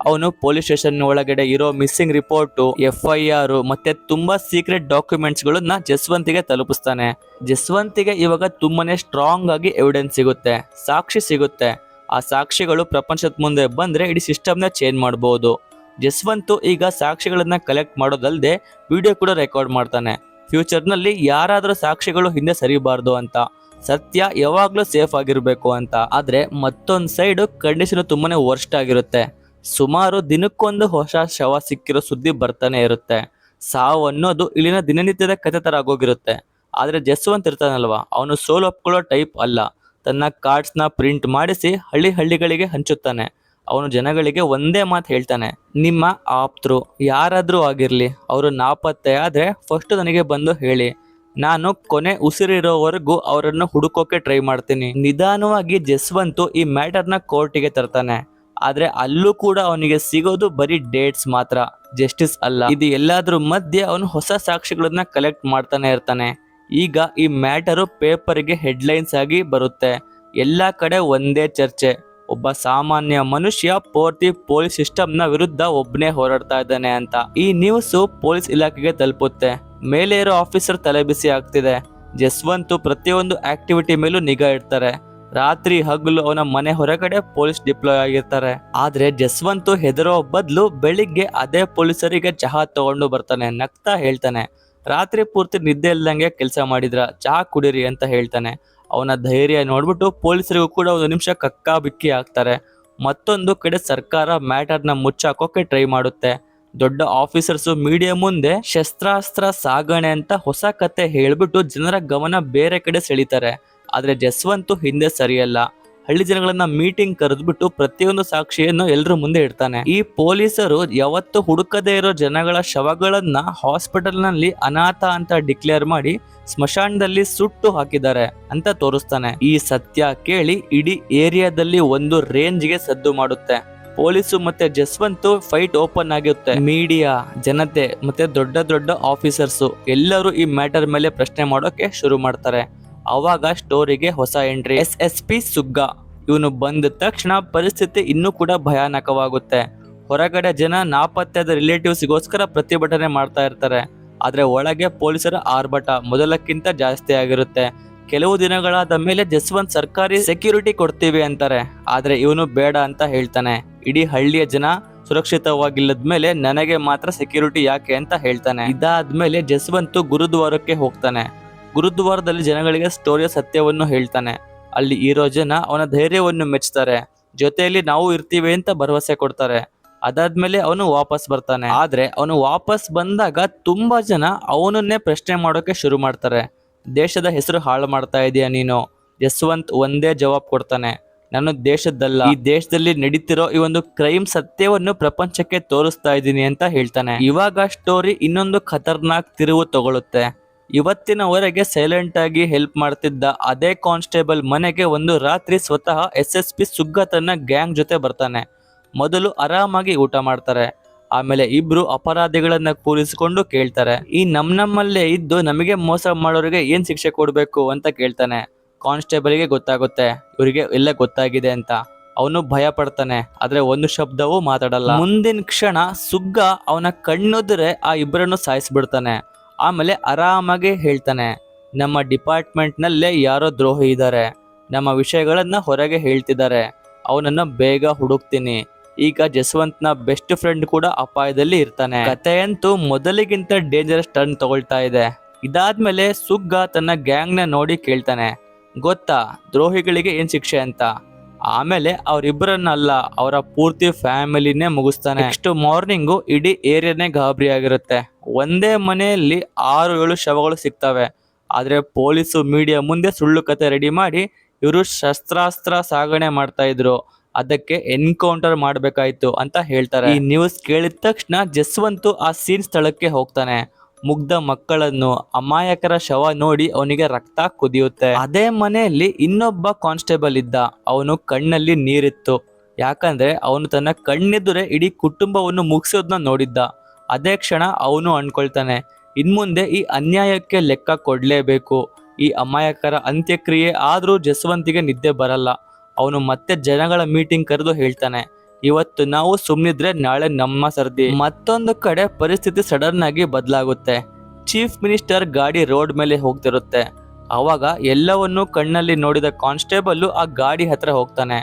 ಅವನು ಪೊಲೀಸ್ ಸ್ಟೇಷನ್ ಒಳಗಡೆ ಇರೋ ಮಿಸ್ಸಿಂಗ್ ರಿಪೋರ್ಟ್, FIR ಮತ್ತೆ ತುಂಬಾ ಸೀಕ್ರೆಟ್ ಡಾಕ್ಯುಮೆಂಟ್ಸ್ ಗಳನ್ನ ಜಸ್ವಂತಿಗೆ ತಲುಪಿಸ್ತಾನೆ. ಜಸ್ವಂತಿಗೆ ಇವಾಗ ತುಂಬಾನೇ ಸ್ಟ್ರಾಂಗ್ ಆಗಿ ಎವಿಡೆನ್ಸ್ ಸಿಗುತ್ತೆ, ಸಾಕ್ಷಿ ಸಿಗುತ್ತೆ. ಆ ಸಾಕ್ಷಿಗಳು ಪ್ರಪಂಚದ ಮುಂದೆ ಬಂದ್ರೆ ಇಡೀ ಸಿಸ್ಟಮ್ನ ಚೇಂಜ್ ಮಾಡಬಹುದು. ಜಸ್ವಂತ್ ಈಗ ಸಾಕ್ಷಿಗಳನ್ನ ಕಲೆಕ್ಟ್ ಮಾಡೋದಲ್ಲದೆ ವಿಡಿಯೋ ಕೂಡ ರೆಕಾರ್ಡ್ ಮಾಡ್ತಾನೆ. ಫ್ಯೂಚರ್ನಲ್ಲಿ ಯಾರಾದ್ರೂ ಸಾಕ್ಷಿಗಳು ಹಿಂದೆ ಸರಿಬಾರ್ದು ಅಂತ, ಸತ್ಯ ಯಾವಾಗ್ಲೂ ಸೇಫ್ ಆಗಿರ್ಬೇಕು ಅಂತ. ಆದ್ರೆ ಮತ್ತೊಂದ್ ಸೈಡ್ ಕಂಡೀಷನ್ ತುಂಬಾನೇ ವರ್ಸ್ಟ್ ಆಗಿರುತ್ತೆ. ಸುಮಾರು ದಿನಕ್ಕೊಂದು ಹೊಸ ಶವ ಸಿಕ್ಕಿರೋ ಸುದ್ದಿ ಬರ್ತಾನೆ ಇರುತ್ತೆ. ಸಾವು ಅನ್ನೋದು ಇಲ್ಲಿನ ದಿನನಿತ್ಯದ ಕತೆ ತರ ಆಗೋಗಿರುತ್ತೆ. ಆದ್ರೆ ಜಸ್ವಂತ್ ಇರ್ತಾನಲ್ವಾ, ಅವನು ಸೋಲ್ ಒಪ್ಕೊಳ್ಳೋ ಟೈಪ್ ಅಲ್ಲ. ತನ್ನ ಕಾರ್ಡ್ಸ್ನ ಪ್ರಿಂಟ್ ಮಾಡಿಸಿ ಹಳ್ಳಿಗಳಿಗೆ ಹಂಚುತ್ತಾನೆ. ಅವನು ಜನಗಳಿಗೆ ಒಂದೇ ಮಾತು ಹೇಳ್ತಾನೆ, ನಿಮ್ಮ ಆಪ್ತರು ಯಾರಾದ್ರೂ ಆಗಿರ್ಲಿ, ಅವರು ನಾಪತ್ತೆ ಆದ್ರೆ ಫಸ್ಟ್ ನನಗೆ ಬಂದು ಹೇಳಿ, ನಾನು ಕೊನೆ ಉಸಿರಿರೋವರೆಗೂ ಅವರನ್ನು ಹುಡುಕೋಕೆ ಟ್ರೈ ಮಾಡ್ತೀನಿ. ನಿಧಾನವಾಗಿ ಜಸ್ವಂತ್ ಈ ಮ್ಯಾಟರ್ನ ಕೋರ್ಟಿಗೆ ತರ್ತಾನೆ. ಆದ್ರೆ ಅಲ್ಲೂ ಕೂಡ ಅವನಿಗೆ ಸಿಗೋದು ಬರೀ ಡೇಟ್ಸ್ ಮಾತ್ರ, ಜಸ್ಟಿಸ್ ಅಲ್ಲ. ಇದು ಎಲ್ಲಾದ್ರೂ ಮಧ್ಯೆ ಅವನು ಹೊಸ ಸಾಕ್ಷಿಗಳನ್ನ ಕಲೆಕ್ಟ್ ಮಾಡ್ತಾನೆ ಇರ್ತಾನೆ. ಈಗ ಈ ಮ್ಯಾಟರು ಪೇಪರ್ಗೆ ಹೆಡ್ಲೈನ್ಸ್ ಆಗಿ ಬರುತ್ತೆ. ಎಲ್ಲಾ ಕಡೆ ಒಂದೇ ಚರ್ಚೆ, ಒಬ್ಬ ಸಾಮಾನ್ಯ ಮನುಷ್ಯ ಪೂರ್ತಿ ಪೊಲೀಸ್ ಸಿಸ್ಟಮ್ನ ವಿರುದ್ಧ ಒಬ್ಬನೇ ಹೋರಾಡ್ತಾ ಇದ್ದಾನೆ ಅಂತ. ಈ ನ್ಯೂಸ್ ಪೊಲೀಸ್ ಇಲಾಖೆಗೆ ತಲುಪುತ್ತೆ. ಮೇಲೆ ಇರೋ ಆಫೀಸರ್ ತಲೆಬಿಸಿ ಆಗ್ತಿದೆ. ಜಸ್ವಂತ್ ಪ್ರತಿಯೊಂದು ಆಕ್ಟಿವಿಟಿ ಮೇಲೂ ನಿಗಾ ಇಡ್ತಾರೆ. ರಾತ್ರಿ ಹಗಲು ಅವನ ಮನೆ ಹೊರಗಡೆ ಪೊಲೀಸ್ ಡಿಪ್ಲಾಯ್ ಆಗಿರ್ತಾರೆ. ಆದ್ರೆ ಜಸ್ವಂತ್ ಹೆದರೋ ಬದಲು ಬೆಳಿಗ್ಗೆ ಅದೇ ಪೊಲೀಸರಿಗೆ ಚಹಾ ತಗೊಂಡು ಬರ್ತಾನೆ. ನಗ್ತಾ ಹೇಳ್ತಾನೆ, ರಾತ್ರಿ ಪೂರ್ತಿ ನಿದ್ದೆ ಇಲ್ದಂಗೆ ಕೆಲಸ ಮಾಡಿದ್ರ, ಚಹಾ ಕುಡೀರಿ ಅಂತ ಹೇಳ್ತಾನೆ. ಅವನ ಧೈರ್ಯ ನೋಡ್ಬಿಟ್ಟು ಪೊಲೀಸರಿಗೂ ಕೂಡ ಒಂದು ನಿಮಿಷ ಕಕ್ಕಾ ಬಿಕ್ಕಿ ಆಗ್ತಾರೆ. ಮತ್ತೊಂದು ಕಡೆ ಸರ್ಕಾರ ಮ್ಯಾಟರ್ನ ಮುಚ್ಚಾಕೋಕೆ ಟ್ರೈ ಮಾಡುತ್ತೆ. ದೊಡ್ಡ ಆಫೀಸರ್ಸ್ ಮೀಡಿಯಾ ಮುಂದೆ ಶಸ್ತ್ರಾಸ್ತ್ರ ಸಾಗಣೆ ಅಂತ ಹೊಸ ಕತೆ ಹೇಳ್ಬಿಟ್ಟು ಜನರ ಗಮನ ಬೇರೆ ಕಡೆ ಸೆಳೀತಾರೆ. ಆದ್ರೆ ಜಸ್ವಂತ್ ಹಿಂದೆ ಸರಿಯಲ್ಲ. ಹಳ್ಳಿ ಜನಗಳನ್ನ ಮೀಟಿಂಗ್ ಕರೆದ್ಬಿಟ್ಟು ಪ್ರತಿಯೊಂದು ಸಾಕ್ಷಿಯನ್ನು ಎಲ್ಲರ ಮುಂದೆ ಇಡ್ತಾನೆ. ಈ ಪೊಲೀಸರು ಯಾವತ್ತು ಹುಡುಕದೇ ಇರೋ ಜನಗಳ ಶವಗಳನ್ನ ಹಾಸ್ಪಿಟಲ್ ನಲ್ಲಿ ಅನಾಥ ಅಂತ ಡಿಕ್ಲೇರ್ ಮಾಡಿ ಸ್ಮಶಾನದಲ್ಲಿ ಸುಟ್ಟು ಹಾಕಿದ್ದಾರೆ ಅಂತ ತೋರಿಸ್ತಾನೆ. ಈ ಸತ್ಯ ಕೇಳಿ ಇಡೀ ಏರಿಯಾದಲ್ಲಿ ಒಂದು ರೇಂಜ್ಗೆ ಸದ್ದು ಮಾಡುತ್ತೆ. ಪೊಲೀಸು ಮತ್ತೆ ಜಸ್ವಂತ್ ಫೈಟ್ ಓಪನ್ ಆಗಿರುತ್ತೆ. ಮೀಡಿಯಾ, ಜನತೆ ಮತ್ತೆ ದೊಡ್ಡ ದೊಡ್ಡ ಆಫೀಸರ್ಸು ಎಲ್ಲರೂ ಈ ಮ್ಯಾಟರ್ ಮೇಲೆ ಪ್ರಶ್ನೆ ಮಾಡೋಕೆ ಶುರು ಮಾಡ್ತಾರೆ. ಅವಾಗ ಸ್ಟೋರಿಗೆ ಹೊಸ ಎಂಟ್ರಿ. SSP ಸುಗ್ಗ. ಇವನು ಬಂದ ತಕ್ಷಣ ಪರಿಸ್ಥಿತಿ ಇನ್ನೂ ಕೂಡ ಭಯಾನಕವಾಗುತ್ತೆ. ಹೊರಗಡೆ ಜನ ನಾಪತ್ತೆಯಾದ ರಿಲೇಟಿವ್ಸ್ಗೋಸ್ಕರ ಪ್ರತಿಭಟನೆ ಮಾಡ್ತಾ ಇರ್ತಾರೆ. ಆದ್ರೆ ಒಳಗೆ ಪೊಲೀಸರ ಆರ್ಭಟ ಮೊದಲಕ್ಕಿಂತ ಜಾಸ್ತಿ ಆಗಿರುತ್ತೆ. ಕೆಲವು ದಿನಗಳಾದ ಮೇಲೆ ಜಸ್ವಂತ್ ಸರ್ಕಾರಿ ಸೆಕ್ಯೂರಿಟಿ ಕೊಡ್ತೀವಿ ಅಂತಾರೆ. ಆದ್ರೆ ಇವನು ಬೇಡ ಅಂತ ಹೇಳ್ತಾನೆ. ಇಡೀ ಹಳ್ಳಿಯ ಜನ ಸುರಕ್ಷಿತವಾಗಿಲ್ಲದ್ಮೇಲೆ ನನಗೆ ಮಾತ್ರ ಸೆಕ್ಯೂರಿಟಿ ಯಾಕೆ ಅಂತ ಹೇಳ್ತಾನೆ. ಇದಾದ್ಮೇಲೆ ಜಸ್ವಂತ್ ಗುರುದ್ವಾರಕ್ಕೆ ಹೋಗ್ತಾನೆ. ಗುರುದ್ವಾರದಲ್ಲಿ ಜನಗಳಿಗೆ ಸ್ಟೋರಿಯ ಸತ್ಯವನ್ನು ಹೇಳ್ತಾನೆ. ಅಲ್ಲಿ ಇರೋ ಜನ ಅವನ ಧೈರ್ಯವನ್ನು ಮೆಚ್ಚುತ್ತಾರೆ. ಜೊತೆಯಲ್ಲಿ ನಾವು ಇರ್ತೀವಿ ಅಂತ ಭರವಸೆ ಕೊಡ್ತಾರೆ. ಅದಾದ್ಮೇಲೆ ಅವನು ವಾಪಸ್ ಬರ್ತಾನೆ. ಆದ್ರೆ ಅವನು ವಾಪಸ್ ಬಂದಾಗ ತುಂಬಾ ಜನ ಅವನನ್ನೇ ಪ್ರಶ್ನೆ ಮಾಡೋಕೆ ಶುರು ಮಾಡ್ತಾರೆ. ದೇಶದ ಹೆಸರು ಹಾಳು ಮಾಡ್ತಾ ಇದೀಯ ನೀನು. ಜಸ್ವಂತ್ ಒಂದೇ ಜವಾಬ್ ಕೊಡ್ತಾನೆ, ನಾನು ದೇಶದ್ದಲ್ಲ, ಈ ದೇಶದಲ್ಲಿ ನಡೀತಿರೋ ಈ ಒಂದು ಕ್ರೈಮ್ ಸತ್ಯವನ್ನು ಪ್ರಪಂಚಕ್ಕೆ ತೋರಿಸ್ತಾ ಇದ್ದೀನಿ ಅಂತ ಹೇಳ್ತಾನೆ. ಇವಾಗ ಸ್ಟೋರಿ ಇನ್ನೊಂದು ಖತರ್ನಾಕ್ ತಿರುವು ತಗೊಳುತ್ತೆ. ಇವತ್ತಿನವರೆಗೆ ಸೈಲೆಂಟ್ ಆಗಿ ಹೆಲ್ಪ್ ಮಾಡ್ತಿದ್ದ ಅದೇ ಕಾನ್ಸ್ಟೇಬಲ್ ಮನೆಗೆ ಒಂದು ರಾತ್ರಿ ಸ್ವತಃ SSP ಸುಗ್ಗ ತನ್ನ ಗ್ಯಾಂಗ್ ಜೊತೆ ಬರ್ತಾನೆ. ಮೊದಲು ಆರಾಮಾಗಿ ಊಟ ಮಾಡ್ತಾರೆ. ಆಮೇಲೆ ಇಬ್ರು ಅಪರಾಧಿಗಳನ್ನ ಕೂರಿಸಿಕೊಂಡು ಕೇಳ್ತಾರೆ, ಈ ನಮ್ಮಲ್ಲೇ ಇದ್ದು ನಮಗೆ ಮೋಸ ಮಾಡೋರಿಗೆ ಏನ್ ಶಿಕ್ಷೆ ಕೊಡ್ಬೇಕು ಅಂತ ಕೇಳ್ತಾನೆ. ಕಾನ್ಸ್ಟೇಬಲ್ಗೆ ಗೊತ್ತಾಗುತ್ತೆ ಇವರಿಗೆ ಎಲ್ಲ ಗೊತ್ತಾಗಿದೆ ಅಂತ. ಅವನು ಭಯ ಪಡ್ತಾನೆ, ಆದ್ರೆ ಒಂದು ಶಬ್ದವೂ ಮಾತಾಡಲ್ಲ. ಮುಂದಿನ ಕ್ಷಣ ಸುಗ್ಗ ಅವನ ಕಣ್ಣುದ್ರೆ ಆ ಇಬ್ಬರನ್ನು ಸಾಯಿಸ್ಬಿಡ್ತಾನೆ. ಆಮೇಲೆ ಆರಾಮಾಗಿ ಹೇಳ್ತಾನೆ, ನಮ್ಮ ಡಿಪಾರ್ಟ್ಮೆಂಟ್ ನಲ್ಲೇ ಯಾರೋ ದ್ರೋಹಿ ಇದ್ದಾರೆ, ನಮ್ಮ ವಿಷಯಗಳನ್ನ ಹೊರಗೆ ಹೇಳ್ತಿದ್ದಾರೆ, ಅವನನ್ನ ಬೇಗ ಹುಡುಕ್ತೀನಿ. ಈಗ ಜಸ್ವಂತ್ನ ಬೆಸ್ಟ್ ಫ್ರೆಂಡ್ ಕೂಡ ಅಪಾಯದಲ್ಲಿ ಇರ್ತಾನೆ. ಕಥೆಯಂತೂ ಮೊದಲಿಗಿಂತ ಡೇಂಜರಸ್ ಟರ್ನ್ ತಗೊಳ್ತಾ ಇದೆ. ಇದಾದ್ಮೇಲೆ ಸುಗ್ಗ ತನ್ನ ಗ್ಯಾಂಗ್ನ ನೋಡಿ ಕೇಳ್ತಾನೆ, ಗೊತ್ತಾ ದ್ರೋಹಿಗಳಿಗೆ ಏನ್ ಶಿಕ್ಷೆ ಅಂತ. ಆಮೇಲೆ ಅವರಿಬ್ಬರನ್ನ ಅಲ್ಲ, ಅವರ ಪೂರ್ತಿ ಫ್ಯಾಮಿಲಿನೇ ಮುಗಿಸ್ತಾನೆ. ನೆಕ್ಸ್ಟ್ ಮಾರ್ನಿಂಗು ಇಡೀ ಏರಿಯಾನೇ ಗಾಬರಿ ಆಗಿರುತ್ತೆ. ಒಂದೇ ಮನೆಯಲ್ಲಿ 6-7 ಶವಗಳು ಸಿಗ್ತವೆ. ಆದ್ರೆ ಪೊಲೀಸು ಮೀಡಿಯಾ ಮುಂದೆ ಸುಳ್ಳು ಕತೆ ರೆಡಿ ಮಾಡಿ ಇವರು ಶಸ್ತ್ರಾಸ್ತ್ರ ಸಾಗಣೆ ಮಾಡ್ತಾ ಇದ್ರು, ಅದಕ್ಕೆ ಎನ್ಕೌಂಟರ್ ಮಾಡ್ಬೇಕಾಯ್ತು ಅಂತ ಹೇಳ್ತಾರೆ. ಈ ನ್ಯೂಸ್ ಕೇಳಿದ ತಕ್ಷಣ ಜಸ್ವಂತು ಆ ಸೀನ್ ಸ್ಥಳಕ್ಕೆ ಹೋಗ್ತಾನೆ. ಮುಗ್ಧ ಮಕ್ಕಳನ್ನು, ಅಮಾಯಕರ ಶವ ನೋಡಿ ಅವನಿಗೆ ರಕ್ತ ಕುದಿಯುತ್ತೆ. ಅದೇ ಮನೆಯಲ್ಲಿ ಇನ್ನೊಬ್ಬ ಕಾನ್ಸ್ಟೇಬಲ್ ಇದ್ದ. ಅವನು ಕಣ್ಣಲ್ಲಿ ನೀರಿತ್ತು. ಯಾಕಂದ್ರೆ ಅವನು ತನ್ನ ಕಣ್ಣೆದುರೇ ಇಡೀ ಕುಟುಂಬವನ್ನು ಮುಗಿಸೋದನ್ನ ನೋಡಿದ್ದ. ಅದೇ ಕ್ಷಣ ಅವನು ಅನ್ಕೊಳ್ತಾನೆ, ಇನ್ಮುಂದೆ ಈ ಅನ್ಯಾಯಕ್ಕೆ ಲೆಕ್ಕ ಕೊಡ್ಲೇಬೇಕು. ಈ ಅಮಾಯಕರ ಅಂತ್ಯಕ್ರಿಯೆ ಆದ್ರೂ ಜಸ್ವಂತಿಗೆ ನಿದ್ದೆ ಬರಲ್ಲ. ಅವನು ಮತ್ತೆ ಜನಗಳ ಮೀಟಿಂಗ್ ಕರೆದು ಹೇಳ್ತಾನೆ, ಇವತ್ತು ನಾವು ಸುಮ್ಮನಿದ್ರೆ ನಾಳೆ ನಮ್ಮ ಸರ್ದಿ. ಮತ್ತೊಂದು ಕಡೆ ಪರಿಸ್ಥಿತಿ ಸಡನ್ ಆಗಿ ಬದಲಾಗುತ್ತೆ. ಚೀಫ್ ಮಿನಿಸ್ಟರ್ ಗಾಡಿ ರೋಡ್ ಮೇಲೆ ಹೋಗ್ತಿರುತ್ತೆ. ಅವಾಗ ಎಲ್ಲವನ್ನೂ ಕಣ್ಣಲ್ಲಿ ನೋಡಿದ ಕಾನ್ಸ್ಟೇಬಲ್ ಆ ಗಾಡಿ ಹತ್ರ ಹೋಗ್ತಾನೆ.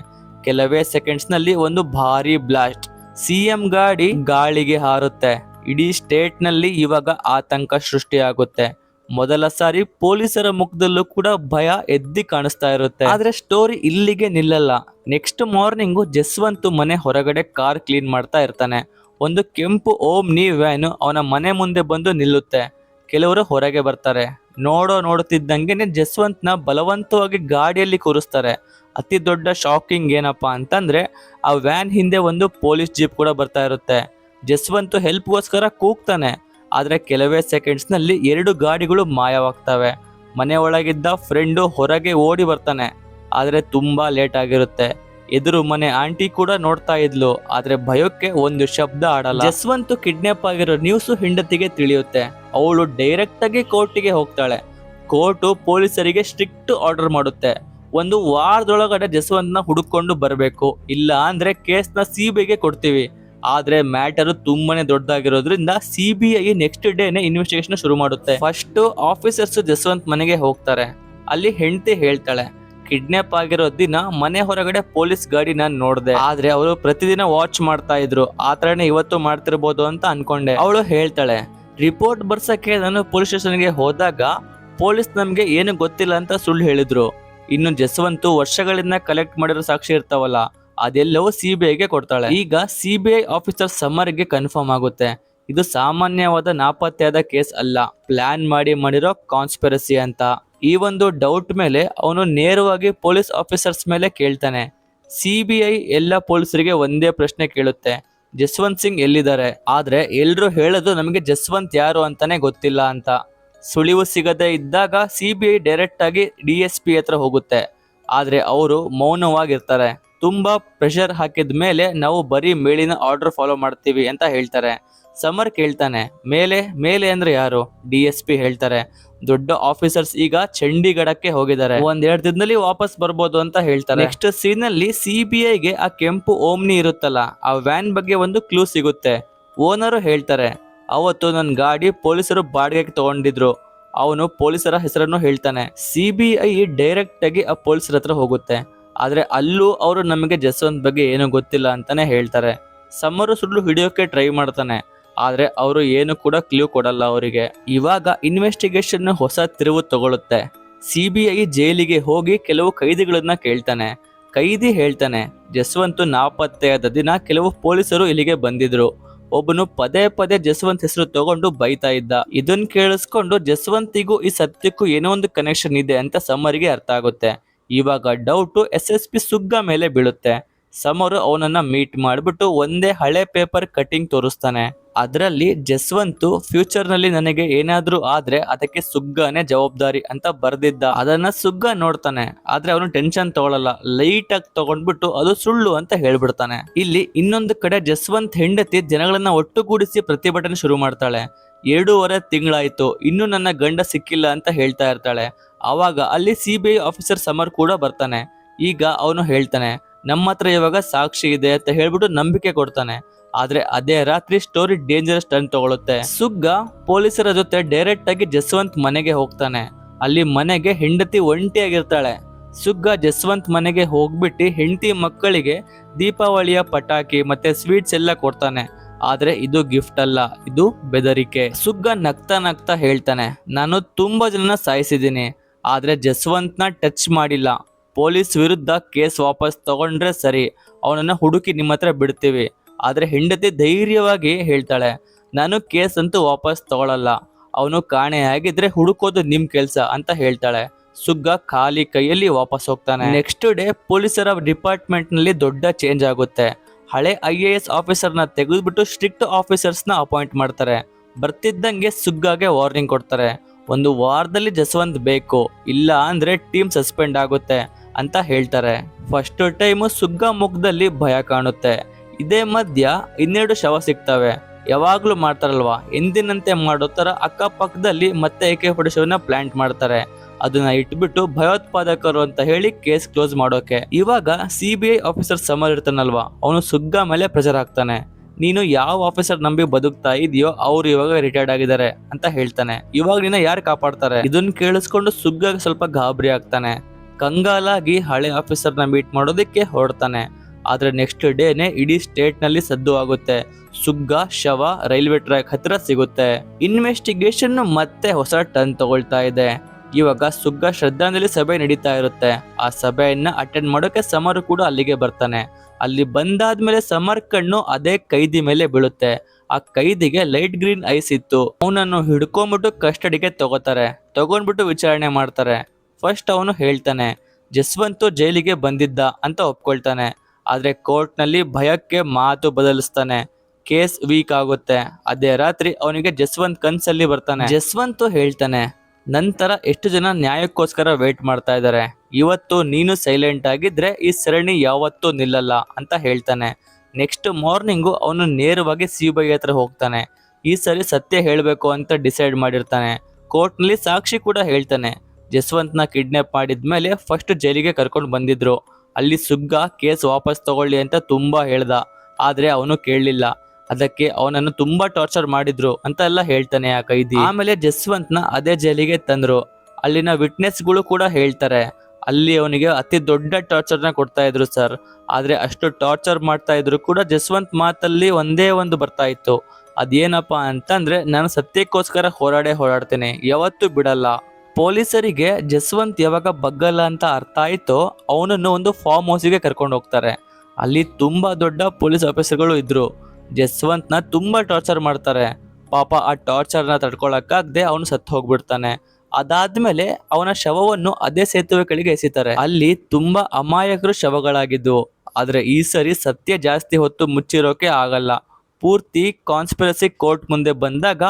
ಕೆಲವೇ ಸೆಕೆಂಡ್ಸ್ ನಲ್ಲಿ ಒಂದು ಭಾರಿ ಬ್ಲಾಸ್ಟ್. CM ಗಾಡಿ ಗಾಳಿಗೆ ಹಾರುತ್ತೆ. ಇಡೀ ಸ್ಟೇಟ್ ನಲ್ಲಿ ಇವಾಗ ಆತಂಕ ಸೃಷ್ಟಿಯಾಗುತ್ತೆ. ಮೊದಲ ಸಾರಿ ಪೊಲೀಸರ ಮುಖದಲ್ಲೂ ಕೂಡ ಭಯ ಎದ್ದಿ ಕಾಣಿಸ್ತಾ ಇರುತ್ತೆ. ಆದ್ರೆ ಸ್ಟೋರಿ ಇಲ್ಲಿಗೆ ನಿಲ್ಲಲ್ಲ. ನೆಕ್ಸ್ಟ್ ಮಾರ್ನಿಂಗು ಜಸ್ವಂತ್ ಮನೆ ಹೊರಗಡೆ ಕಾರ್ ಕ್ಲೀನ್ ಮಾಡ್ತಾ ಇರ್ತಾನೆ. ಒಂದು ಕೆಂಪು ಓಮ್ನಿ ವ್ಯಾನ್ ಅವನ ಮನೆ ಮುಂದೆ ಬಂದು ನಿಲ್ಲುತ್ತೆ. ಕೆಲವರು ಹೊರಗೆ ಬರ್ತಾರೆ. ನೋಡುತ್ತಿದ್ದಂಗೆನೆ ಜಸ್ವಂತ್ನ ಬಲವಂತವಾಗಿ ಗಾಡಿಯಲ್ಲಿ ಕೂರಿಸ್ತಾರೆ. ಅತಿ ದೊಡ್ಡ ಶಾಕಿಂಗ್ ಏನಪ್ಪಾ ಅಂತಂದ್ರೆ ಆ ವ್ಯಾನ್ ಹಿಂದೆ ಒಂದು ಪೊಲೀಸ್ ಜೀಪ್ ಕೂಡ ಬರ್ತಾ ಇರುತ್ತೆ. ಜಸ್ವಂತ್ ಹೆಲ್ಪ್ಗೋಸ್ಕರ ಕೂಗ್ತಾನೆ. ಆದ್ರೆ ಕೆಲವೇ ಸೆಕೆಂಡ್ಸ್ ನಲ್ಲಿ 2 ಗಾಡಿಗಳು ಮಾಯವಾಗ್ತವೆ. ಮನೆ ಒಳಗಿದ್ದ ಫ್ರೆಂಡು ಹೊರಗೆ ಓಡಿ ಬರ್ತಾನೆ. ಆದ್ರೆ ತುಂಬಾ ಲೇಟ್ ಆಗಿರುತ್ತೆ. ಎದುರು ಮನೆ ಆಂಟಿ ಕೂಡ ನೋಡ್ತಾ ಇದ್ಲು. ಆದ್ರೆ ಭಯಕ್ಕೆ ಒಂದು ಶಬ್ದ ಆಡಲ್ಲ. ಜಸ್ವಂತ್ ಕಿಡ್ನಾಪ್ ಆಗಿರೋ ನ್ಯೂಸ್ ಹೆಂಡತಿಗೆ ತಿಳಿಯುತ್ತೆ. ಅವಳು ಡೈರೆಕ್ಟ್ ಆಗಿ ಕೋರ್ಟಿಗೆ ಹೋಗ್ತಾಳೆ. ಕೋರ್ಟು ಪೊಲೀಸರಿಗೆ ಸ್ಟ್ರಿಕ್ಟ್ ಆರ್ಡರ್ ಮಾಡುತ್ತೆ. 1 ವಾರದೊಳಗಡೆ ಜಸ್ವಂತ್ನ ಹುಡುಕೊಂಡು ಬರಬೇಕು, ಇಲ್ಲ ಅಂದ್ರೆ ಕೇಸ್ನ CBIಗೆ ಕೊಡ್ತೀವಿ. ಆದ್ರೆ ಮ್ಯಾಟರ್ ತುಂಬಾನೇ ದೊಡ್ಡದಾಗಿರೋದ್ರಿಂದ CBI ನೆಕ್ಸ್ಟ್ ಡೇನೆ ಇನ್ವೆಸ್ಟಿಗೇಷನ್ ಶುರು ಮಾಡುತ್ತೆ. ಫಸ್ಟ್ ಆಫೀಸರ್ಸ್ ಜಸ್ವಂತ್ ಮನೆಗೆ ಹೋಗ್ತಾರೆ. ಅಲ್ಲಿ ಹೆಂಡತಿ ಹೇಳ್ತಾಳೆ, ಕಿಡ್ನಾಪ್ ಆಗಿರೋ ದಿನ ಮನೆ ಹೊರಗಡೆ ಪೊಲೀಸ್ ಗಾಡಿ ನಾನು ನೋಡ್ದೆ, ಆದ್ರೆ ಅವರು ಪ್ರತಿದಿನ ವಾಚ್ ಮಾಡ್ತಾ ಇದ್ರು, ಆ ತರನೇ ಇವತ್ತು ಮಾಡ್ತಿರ್ಬೋದು ಅಂತ ಅನ್ಕೊಂಡೆ. ಅವಳು ಹೇಳ್ತಾಳೆ, ರಿಪೋರ್ಟ್ ಬರ್ಸಕ್ಕೆ ನಾನು ಪೊಲೀಸ್ ಸ್ಟೇಷನ್ಗೆ ಹೋದಾಗ ಪೊಲೀಸ್ ನಮ್ಗೆ ಏನು ಗೊತ್ತಿಲ್ಲ ಅಂತ ಸುಳ್ಳು ಹೇಳಿದ್ರು. ಇನ್ನು ಜಸ್ವಂತ್ ವರ್ಷಗಳಿಂದ ಕಲೆಕ್ಟ್ ಮಾಡಿರೋ ಸಾಕ್ಷಿ ಇರ್ತಾವಲ್ಲ, ಅದೆಲ್ಲವೂ CBIಗೆ ಕೊಡ್ತಾಳೆ. ಈಗ CBI ಆಫೀಸರ್ ಸಮರ್ಗೆ ಕನ್ಫರ್ಮ್ ಆಗುತ್ತೆ, ಇದು ಸಾಮಾನ್ಯವಾದ ನಾಪತ್ತೆಯಾದ ಕೇಸ್ ಅಲ್ಲ, ಪ್ಲಾನ್ ಮಾಡಿರೋ ಕಾನ್ಸ್ಪಿರಸಿ ಅಂತ. ಈ ಒಂದು ಡೌಟ್ ಮೇಲೆ ಅವನು ನೇರವಾಗಿ ಪೊಲೀಸ್ ಆಫೀಸರ್ಸ್ ಮೇಲೆ ಕೇಳ್ತಾನೆ. CBI ಎಲ್ಲ ಪೊಲೀಸರಿಗೆ ಒಂದೇ ಪ್ರಶ್ನೆ ಕೇಳುತ್ತೆ, ಜಸ್ವಂತ್ ಸಿಂಗ್ ಎಲ್ಲಿದ್ದಾರೆ? ಆದ್ರೆ ಎಲ್ರು ಹೇಳೋದು ನಮಗೆ ಜಸ್ವಂತ್ ಯಾರು ಅಂತಾನೆ ಗೊತ್ತಿಲ್ಲ ಅಂತ. ಸುಳಿವು ಸಿಗದೆ ಇದ್ದಾಗ CBI ಡೈರೆಕ್ಟ್ ಆಗಿ DSP ಹತ್ರ ಹೋಗುತ್ತೆ. ಆದ್ರೆ ಅವರು ಮೌನವಾಗಿರ್ತಾರೆ. ತುಂಬಾ ಪ್ರೆಷರ್ ಹಾಕಿದ ಮೇಲೆ ನಾವು ಬರೀ ಮೇಲಿನ ಆರ್ಡರ್ ಫಾಲೋ ಮಾಡ್ತೀವಿ ಅಂತ ಹೇಳ್ತಾರೆ. ಸಮರ್ ಕೇಳ್ತಾನೆ, ಮೇಲೆ ಅಂದ್ರೆ ಯಾರು? DSP ಹೇಳ್ತಾರೆ, ದೊಡ್ಡ ಆಫೀಸರ್ಸ್ ಈಗ ಚಂಡೀಗಢಕ್ಕೆ ಹೋಗಿದ್ದಾರೆ, 1-2 ದಿನದಲ್ಲಿ ವಾಪಸ್ ಬರ್ಬೋದು ಅಂತ ಹೇಳ್ತಾರೆ. ನೆಕ್ಸ್ಟ್ ಸೀನ್ ಅಲ್ಲಿ CBIಗೆ ಆ ಕೆಂಪು ಓಮ್ನಿ ಇರುತ್ತಲ್ಲ, ಆ ವ್ಯಾನ್ ಬಗ್ಗೆ ಒಂದು ಕ್ಲೂ ಸಿಗುತ್ತೆ. ಓನರು ಹೇಳ್ತಾರೆ, ಅವತ್ತು ನನ್ನ ಗಾಡಿ ಪೊಲೀಸರು ಬಾಡಿಗೆಗೆ ತಗೊಂಡಿದ್ರು. ಅವನು ಪೊಲೀಸರ ಹೆಸರನ್ನು ಹೇಳ್ತಾನೆ. CBI ಡೈರೆಕ್ಟ್ ಆಗಿ ಆ ಪೊಲೀಸರ ಹತ್ರ ಹೋಗುತ್ತೆ. ಆದ್ರೆ ಅಲ್ಲೂ ಅವರು ನಮಗೆ ಜಸ್ವಂತ್ ಬಗ್ಗೆ ಏನೂ ಗೊತ್ತಿಲ್ಲ ಅಂತಾನೆ ಹೇಳ್ತಾರೆ. ಸಮರು ಸುಳ್ಳು ಹಿಡಿಯೋಕೆ ಟ್ರೈ ಮಾಡ್ತಾನೆ, ಆದ್ರೆ ಅವರು ಏನು ಕೂಡ ಕ್ಲೂ ಕೊಡಲ್ಲ ಅವರಿಗೆ. ಇವಾಗ ಇನ್ವೆಸ್ಟಿಗೇಷನ್ ಹೊಸ ತಿರುವು ತಗೊಳುತ್ತೆ. CBI ಜೈಲಿಗೆ ಹೋಗಿ ಕೆಲವು ಕೈದಿಗಳನ್ನ ಕೇಳ್ತಾನೆ. ಕೈದಿ ಹೇಳ್ತಾನೆ, ಜಸ್ವಂತ್ ನಾಪತ್ತೆಯಾದ ದಿನ ಕೆಲವು ಪೊಲೀಸರು ಇಲ್ಲಿಗೆ ಬಂದಿದ್ರು. ಒಬ್ಬನು ಪದೇ ಪದೇ ಜಸ್ವಂತ್ ಹೆಸರು ತಗೊಂಡು ಬೈತಾ ಇದ್ದ. ಇದನ್ ಕೇಳಿಸ್ಕೊಂಡು ಜಸ್ವಂತಿಗೂ ಈ ಸತ್ಯಕ್ಕೂ ಏನೋ ಒಂದು ಕನೆಕ್ಷನ್ ಇದೆ ಅಂತ ಸಮರಿಗೆ ಅರ್ಥ ಆಗುತ್ತೆ. ಇವಾಗ ಡೌಟು SSP ಸುಗ್ಗ ಮೇಲೆ ಬೀಳುತ್ತೆ. ಸಮರು ಅವನನ್ನ ಮೀಟ್ ಮಾಡ್ಬಿಟ್ಟು ಒಂದೇ ಹಳೆ ಪೇಪರ್ ಕಟಿಂಗ್ ತೋರಿಸ್ತಾನೆ. ಅದರಲ್ಲಿ ಜಸ್ವಂತ್ ಫ್ಯೂಚರ್ ನಲ್ಲಿ ನನಗೆ ಏನಾದ್ರೂ ಆದ್ರೆ ಅದಕ್ಕೆ ಸುಗ್ಗನೇ ಜವಾಬ್ದಾರಿ ಅಂತ ಬರ್ದಿದ್ದ. ಅದನ್ನ ಸುಗ್ಗ ನೋಡ್ತಾನೆ, ಆದ್ರೆ ಅವನು ಟೆನ್ಷನ್ ತಗೊಳಲ್ಲ, ಲೈಟ್ ಆಗಿ ತಗೊಂಡ್ಬಿಟ್ಟು ಅದು ಸುಳ್ಳು ಅಂತ ಹೇಳ್ಬಿಡ್ತಾನೆ. ಇಲ್ಲಿ ಇನ್ನೊಂದು ಕಡೆ ಜಸ್ವಂತ್ ಹೆಂಡತಿ ಜನಗಳನ್ನ ಒಟ್ಟುಗೂಡಿಸಿ ಪ್ರತಿಭಟನೆ ಶುರು ಮಾಡ್ತಾಳೆ. 2.5 ತಿಂಗಳಾಯ್ತು, ಇನ್ನೂ ನನ್ನ ಗಂಡ ಸಿಕ್ಕಿಲ್ಲ ಅಂತ ಹೇಳ್ತಾ ಇರ್ತಾಳೆ. ಆವಾಗ ಅಲ್ಲಿ CBI ಆಫೀಸರ್ ಸಮರ್ ಕೂಡ ಬರ್ತಾನೆ. ಈಗ ಅವನು ಹೇಳ್ತಾನೆ, ನಮ್ಮ ಹತ್ರ ಇವಾಗ ಸಾಕ್ಷಿ ಇದೆ ಅಂತ ಹೇಳ್ಬಿಟ್ಟು ನಂಬಿಕೆ ಕೊಡ್ತಾನೆ. ಆದ್ರೆ ಅದೇ ರಾತ್ರಿ ಸ್ಟೋರಿ ಡೇಂಜರಸ್ ಟರ್ನ್ ತಗೊಳುತ್ತೆ. ಸುಗ್ಗ ಪೊಲೀಸರ ಜೊತೆ ಡೈರೆಕ್ಟ್ ಆಗಿ ಜಸ್ವಂತ್ ಮನೆಗೆ ಹೋಗ್ತಾನೆ. ಅಲ್ಲಿ ಮನೆಗೆ ಹೆಂಡತಿ ಒಂಟಿಯಾಗಿರ್ತಾಳೆ. ಸುಗ್ಗ ಜಸ್ವಂತ್ ಮನೆಗೆ ಹೋಗ್ಬಿಟ್ಟು ಹೆಂಡತಿ ಮಕ್ಕಳಿಗೆ ದೀಪಾವಳಿಯ ಪಟಾಕಿ ಮತ್ತೆ ಸ್ವೀಟ್ಸ್ ಎಲ್ಲ ಕೊಡ್ತಾನೆ. ಆದ್ರೆ ಇದು ಗಿಫ್ಟ್ ಅಲ್ಲ, ಇದು ಬೆದರಿಕೆ. ಸುಗ್ಗ ನಗ್ತಾ ನಗ್ತಾ ಹೇಳ್ತಾನೆ, ನಾನು ತುಂಬಾ ಜನ ಸಾಯಿಸಿದ್ದೀನಿ, ಆದ್ರೆ ಜಸ್ವಂತ್ನ ಟಚ್ ಮಾಡಿಲ್ಲ. ಪೊಲೀಸ್ ವಿರುದ್ಧ ಕೇಸ್ ವಾಪಸ್ ತಗೊಂಡ್ರೆ ಸರಿ, ಅವನನ್ನ ಹುಡುಕಿ ನಿಮ್ಮ ಹತ್ರ ಬಿಡ್ತೀವಿ. ಆದ್ರೆ ಹೆಂಡತಿ ಧೈರ್ಯವಾಗಿ ಹೇಳ್ತಾಳೆ, ನಾನು ಕೇಸ್ ಅಂತೂ ವಾಪಸ್ ತಗೊಳಲ್ಲ, ಅವನು ಕಾಣೆಯಾಗಿದ್ರೆ ಹುಡುಕೋದು ನಿಮ್ ಕೆಲ್ಸ ಅಂತ ಹೇಳ್ತಾಳೆ. ಸುಗ್ಗ ಖಾಲಿ ಕೈಯಲ್ಲಿ ವಾಪಸ್ ಹೋಗ್ತಾನೆ. ನೆಕ್ಸ್ಟ್ ಡೇ ಪೊಲೀಸರ ಡಿಪಾರ್ಟ್ಮೆಂಟ್ ನಲ್ಲಿ ದೊಡ್ಡ ಚೇಂಜ್ ಆಗುತ್ತೆ. ಹಳೆ IAS ಆಫೀಸರ್ನ ತೆಗೆದ್ಬಿಟ್ಟು ಸ್ಟ್ರಿಕ್ಟ್ ಆಫೀಸರ್ಸ್ನ ಅಪಾಯಿಂಟ್ ಮಾಡ್ತಾರೆ. ಬರ್ತಿದ್ದಂಗೆ ಸುಗ್ಗಾಗೆ ವಾರ್ನಿಂಗ್ ಕೊಡ್ತಾರೆ, 1 ವಾರದಲ್ಲಿ ಜಸ್ವಂತ್ ಬೇಕು, ಇಲ್ಲ ಅಂದ್ರೆ ಟೀಮ್ ಸಸ್ಪೆಂಡ್ ಆಗುತ್ತೆ ಅಂತ ಹೇಳ್ತಾರೆ. ಫಸ್ಟ್ ಟೈಮು ಸುಗ್ಗ ಮುಖದಲ್ಲಿ ಭಯ ಕಾಣುತ್ತೆ. ಇದೇ ಮಧ್ಯ 12 ಶವ ಸಿಗ್ತವೆ. ಯಾವಾಗ್ಲೂ ಮಾಡ್ತಾರಲ್ವಾ, ಎಂದಿನಂತೆ ಮಾಡೋ ತರ ಅಕ್ಕಪಕ್ಕದಲ್ಲಿ ಮತ್ತೆ AK-47 ಪ್ಲಾಂಟ್ ಮಾಡ್ತಾರೆ. ಅದನ್ನ ಇಟ್ಬಿಟ್ಟು ಭಯೋತ್ಪಾದಕರು ಅಂತ ಹೇಳಿ ಕೇಸ್ ಕ್ಲೋಸ್ ಮಾಡೋಕೆ. ಇವಾಗ CBI ಆಫೀಸರ್ ಸಮರ್ ಇರ್ತಾನಲ್ವಾ, ಅವನು ಸುಗ್ಗ ಮೇಲೆ ಪ್ರೆಷರ್ ಹಾಕ್ತಾನೆ. ನೀನು ಯಾವ ಆಫೀಸರ್ ನಂಬಿ ಬದುಕ್ತಾ ಇದೆಯೋ ಅವ್ರು ಇವಾಗ ರಿಟೈರ್ಡ್ ಆಗಿದ್ದಾರೆ ಅಂತ ಹೇಳ್ತಾನೆ. ಇವಾಗ ನಿನ್ನ ಯಾರು ಕಾಪಾಡ್ತಾರೆ? ಇದನ್ನ ಕೇಳಿಸ್ಕೊಂಡು ಸುಗ್ಗ ಸ್ವಲ್ಪ ಗಾಬರಿ ಆಗ್ತಾನೆ. ಕಂಗಾಲಾಗಿ ಹಳೆ ಆಫೀಸರ್ನ ಮೀಟ್ ಮಾಡೋದಕ್ಕೆ ಹೊರಡ್ತಾನೆ. ಆದ್ರೆ ನೆಕ್ಸ್ಟ್ ಡೇನೆ ಇಡೀ ಸ್ಟೇಟ್ ನಲ್ಲಿ ಸದ್ದು ಆಗುತ್ತೆ. ಸುಗ್ಗ ಶವ ರೈಲ್ವೆ ಟ್ರ್ಯಾಕ್ ಹತ್ರ ಸಿಗುತ್ತೆ. ಇನ್ವೆಸ್ಟಿಗೇಷನ್ ಮತ್ತೆ ಹೊಸ ಟರ್ನ್ ತಗೊಳ್ತಾ ಇದೆ. ಇವಾಗ ಸುಗ್ಗ ಶ್ರದ್ಧಾಂಜಲಿ ಸಭೆ ನಡೀತಾ ಇರುತ್ತೆ. ಆ ಸಭೆಯನ್ನ ಅಟೆಂಡ್ ಮಾಡೋಕೆ ಸಮರ್ ಕೂಡ ಅಲ್ಲಿಗೆ ಬರ್ತಾನೆ. ಅಲ್ಲಿ ಬಂದಾದ್ಮೇಲೆ ಸಮರ್ ಕಣ್ಣು ಅದೇ ಕೈದಿ ಮೇಲೆ ಬೀಳುತ್ತೆ. ಆ ಕೈದಿಗೆ ಲೈಟ್ ಗ್ರೀನ್ ಐಸ್ ಇತ್ತು. ಅವನನ್ನು ಹಿಡ್ಕೊಂಡ್ಬಿಟ್ಟು ಕಸ್ಟಡಿಗೆ ತಗೋತಾರೆ. ತಗೊಂಡ್ಬಿಟ್ಟು ವಿಚಾರಣೆ ಮಾಡ್ತಾರೆ. ಫಸ್ಟ್ ಅವನು ಹೇಳ್ತಾನೆ, ಜಸ್ವಂತ್ ಜೈಲಿಗೆ ಬಂದಿದ್ದ ಅಂತ ಒಪ್ಕೊಳ್ತಾನೆ. ಆದ್ರೆ ಕೋರ್ಟ್ ನಲ್ಲಿ ಭಯಕ್ಕೆ ಮಾತು ಬದಲಿಸ್ತಾನೆ. ಕೇಸ್ ವೀಕ್ ಆಗುತ್ತೆ. ಅದೇ ರಾತ್ರಿ ಅವನಿಗೆ ಜಸ್ವಂತ್ ಕನ್ಸಲ್ಲಿ ಬರ್ತಾನೆ. ಜಸ್ವಂತ್ ಹೇಳ್ತಾನೆ, ನಂತರ ಎಷ್ಟು ಜನ ನ್ಯಾಯಕ್ಕೋಸ್ಕರ ವೇಟ್ ಮಾಡ್ತಾ ಇದ್ದಾರೆ, ಇವತ್ತು ನೀನು ಸೈಲೆಂಟ್ ಆಗಿದ್ರೆ ಈ ಸರಣಿ ಯಾವತ್ತೂ ನಿಲ್ಲಲ್ಲ ಅಂತ ಹೇಳ್ತಾನೆ. ನೆಕ್ಸ್ಟ್ ಮಾರ್ನಿಂಗು ಅವನು ನೇರವಾಗಿ CBI ಹತ್ರ ಹೋಗ್ತಾನೆ. ಈ ಸರಿ ಸತ್ಯ ಹೇಳಬೇಕು ಅಂತ ಡಿಸೈಡ್ ಮಾಡಿರ್ತಾನೆ. ಕೋರ್ಟ್ ನಲ್ಲಿ ಸಾಕ್ಷಿ ಕೂಡ ಹೇಳ್ತಾನೆ. ಜಸ್ವಂತ್ನ ಕಿಡ್ನಾಪ್ ಮಾಡಿದ್ಮೇಲೆ ಫಸ್ಟ್ ಜೈಲಿಗೆ ಕರ್ಕೊಂಡು ಬಂದಿದ್ರು. ಅಲ್ಲಿ ಸುಗ್ಗ ಕೇಸ್ ವಾಪಸ್ ತಗೊಳ್ಳಿ ಅಂತ ತುಂಬಾ ಹೇಳ್ದ, ಆದ್ರೆ ಅವನು ಕೇಳಲಿಲ್ಲ. ಅದಕ್ಕೆ ಅವನನ್ನು ತುಂಬಾ ಟಾರ್ಚರ್ ಮಾಡಿದ್ರು ಅಂತ ಎಲ್ಲ ಹೇಳ್ತಾನೆ ಆ ಕೈದಿ. ಆಮೇಲೆ ಜಸ್ವಂತ್ನ ಅದೇ ಜೈಲಿಗೆ ತಂದ್ರು. ಅಲ್ಲಿನ ವಿಟ್ನೆಸ್ಗಳು ಕೂಡ ಹೇಳ್ತಾರೆ, ಅಲ್ಲಿ ಅವನಿಗೆ ಅತಿ ದೊಡ್ಡ ಟಾರ್ಚರ್ನ ಕೊಡ್ತಾ ಇದ್ರು ಸರ್. ಆದ್ರೆ ಅಷ್ಟು ಟಾರ್ಚರ್ ಮಾಡ್ತಾ ಇದ್ರು ಕೂಡ ಜಸ್ವಂತ್ ಮಾತಲ್ಲಿ ಒಂದೇ ಒಂದು ಬರ್ತಾ ಇತ್ತು, ಅದೇನಪ್ಪಾ ಅಂತಂದ್ರೆ ನಾನು ಸತ್ಯಕ್ಕೋಸ್ಕರ ಹೋರಾಡ್ತೇನೆ, ಯಾವತ್ತೂ ಬಿಡಲ್ಲ. ಪೊಲೀಸರಿಗೆ ಜಸ್ವಂತ್ ಯಾವಾಗ ಬಗ್ಗಲ್ಲ ಅಂತ ಅರ್ಥ ಆಯ್ತೋ ಅವನನ್ನು ಒಂದು ಫಾರ್ಮ್ ಹೌಸಿಗೆ ಕರ್ಕೊಂಡು ಹೋಗ್ತಾರೆ. ಅಲ್ಲಿ ತುಂಬಾ ದೊಡ್ಡ ಪೊಲೀಸ್ ಆಫೀಸರ್ಗಳು ಇದ್ರು. ಜಸ್ವಂತ್ನ ತುಂಬಾ ಟಾರ್ಚರ್ ಮಾಡ್ತಾರೆ. ಪಾಪ ಆ ಟಾರ್ಚರ್ನ ತಡ್ಕೊಳಕ್ಕಾಗದೆ ಅವನು ಸತ್ತು ಹೋಗ್ಬಿಡ್ತಾನೆ. ಅದಾದ್ಮೇಲೆ ಅವನ ಶವವನ್ನು ಅದೇ ಸೇತುವೆ ಕೆಳಗೆ ಎಸಿತಾರೆ. ಅಲ್ಲಿ ತುಂಬಾ ಅಮಾಯಕರು ಶವಗಳಾಗಿದ್ವು. ಆದ್ರೆ ಈ ಸರಿ ಸತ್ಯ ಜಾಸ್ತಿ ಹೊತ್ತು ಮುಚ್ಚಿರೋಕೆ ಆಗಲ್ಲ. ಪೂರ್ತಿ ಕಾನ್ಸ್ಪಿರಸಿ ಕೋರ್ಟ್ ಮುಂದೆ ಬಂದಾಗ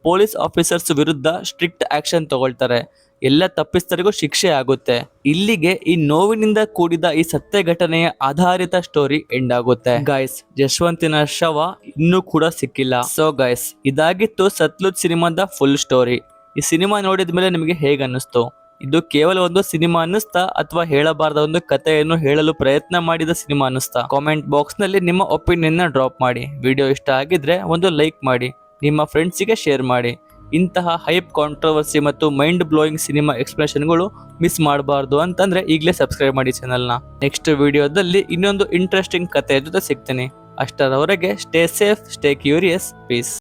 ಪೊಲೀಸ್ ಆಫೀಸರ್ಸ್ ವಿರುದ್ಧ ಸ್ಟ್ರಿಕ್ಟ್ ಆಕ್ಷನ್ ತಗೊಳ್ತಾರೆ. ಎಲ್ಲ ತಪ್ಪಿಸ್ಥರಿಗೂ ಶಿಕ್ಷೆ ಆಗುತ್ತೆ. ಇಲ್ಲಿಗೆ ಈ ನೋವಿನಿಂದ ಕೂಡಿದ ಈ ಸತ್ಯ ಘಟನೆಯ ಆಧಾರಿತ ಸ್ಟೋರಿ ಎಂಡ್ ಆಗುತ್ತೆ. ಗೈಸ್, ಜಸ್ವಂತಿನ ಶವ ಇನ್ನೂ ಕೂಡ ಸಿಕ್ಕಿಲ್ಲ. ಸೊ ಗೈಸ್, ಇದಾಗಿತ್ತು ಸತ್ಲುಜ್ ಸಿನಿಮಾದ ಫುಲ್ ಸ್ಟೋರಿ. ಈ ಸಿನಿಮಾ ನೋಡಿದ ಮೇಲೆ ನಿಮಗೆ ಹೇಗೆ ಅನ್ನಿಸ್ತು? ಇದು ಕೇವಲ ಒಂದು ಸಿನಿಮಾ ಅನ್ನಿಸ್ತಾ ಅಥವಾ ಹೇಳಬಾರದ ಒಂದು ಕಥೆಯನ್ನು ಹೇಳಲು ಪ್ರಯತ್ನ ಮಾಡಿದ ಸಿನಿಮಾ ಅನ್ನಿಸ್ತಾ? ಕಾಮೆಂಟ್ ಬಾಕ್ಸ್ ನಲ್ಲಿ ನಿಮ್ಮ ಒಪಿನಿಯನ್ ನ ಡ್ರಾಪ್ ಮಾಡಿ. ವಿಡಿಯೋ ಇಷ್ಟ ಆಗಿದ್ರೆ ಒಂದು ಲೈಕ್ ಮಾಡಿ, ನಿಮ್ಮ ಫ್ರೆಂಡ್ಸಿಗೆ ಶೇರ್ ಮಾಡಿ. ಇಂತಹ ಹೈಪ್, ಕಾಂಟ್ರವರ್ಸಿ ಮತ್ತು ಮೈಂಡ್ ಬ್ಲೋಯಿಂಗ್ ಸಿನಿಮಾ ಎಕ್ಸ್ಪ್ಲನೇಷನ್ಗಳು ಮಿಸ್ ಮಾಡಬಾರ್ದು ಅಂತಂದ್ರೆ ಈಗಲೇ ಸಬ್ಸ್ಕ್ರೈಬ್ ಮಾಡಿ ಚಾನಲ್ನ. ನೆಕ್ಸ್ಟ್ ವಿಡಿಯೋದಲ್ಲಿ ಇನ್ನೊಂದು ಇಂಟ್ರೆಸ್ಟಿಂಗ್ ಕಥೆಯ ಜೊತೆ ಸಿಗ್ತೀನಿ. ಅಷ್ಟರವರೆಗೆ stay safe, stay curious, piece.